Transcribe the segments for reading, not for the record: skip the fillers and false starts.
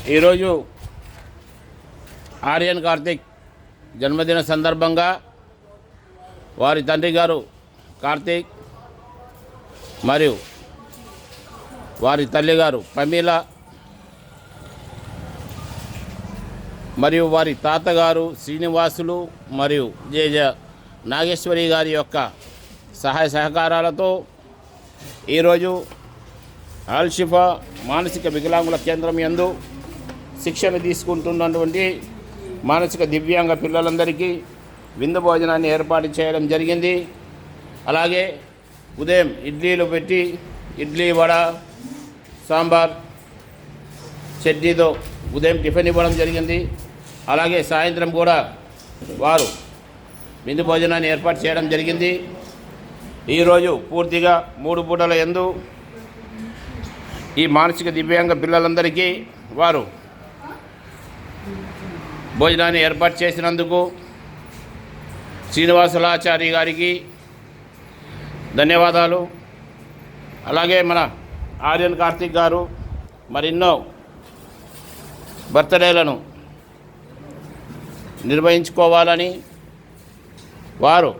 ఈరోజు ఆర్యన్ కార్తిక్ జన్మదిన సందర్భంగా వారి తండ్రి గారు కార్తిక్ మరియు వారి తల్లి గారు ప్రమీల మరియు వారి తాతగారు శ్రీనివాసులు మరియు జేజ నాగేశ్వరి గారి యొక్క సహాయ సహకారాలతో ఈరోజు ఆల్షిఫా మానసిక వికలాంగుల కేంద్రం యందు శిక్షణ తీసుకుంటున్నటువంటి మానసిక దివ్యాంగ పిల్లలందరికీ విందు భోజనాన్ని ఏర్పాటు చేయడం జరిగింది. అలాగే ఉదయం ఇడ్లీలు పెట్టి ఇడ్లీ వడ సాంబార్ చట్నీతో ఉదయం టిఫిన్ ఇవ్వడం జరిగింది. అలాగే సాయంత్రం కూడా వారు విందు భోజనాన్ని ఏర్పాటు చేయడం జరిగింది. ఈరోజు పూర్తిగా 3 పూటల యందు ఈ మానసిక దివ్యాంగ పిల్లలందరికీ వారు భోజనాన్ని ఏర్పాటు చేసినందుకు శ్రీనివాసులాచారి గారికి ధన్యవాదాలు. అలాగే మన ఆర్యన్ కార్తిక్ గారు మరెన్నో బర్త్డేలను నిర్వహించుకోవాలని వారు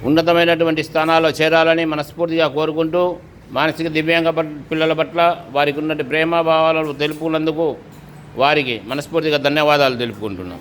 ఉన్నతమైనటువంటి స్థానాల్లో చేరాలని మనస్ఫూర్తిగా కోరుకుంటూ మానసిక దివ్యాంగ పిల్లల పట్ల వారికి ఉన్నటువంటి ప్రేమ భావాలను తెలుపుకున్నందుకు వారికి మనస్ఫూర్తిగా ధన్యవాదాలు తెలుపుకుంటున్నాం.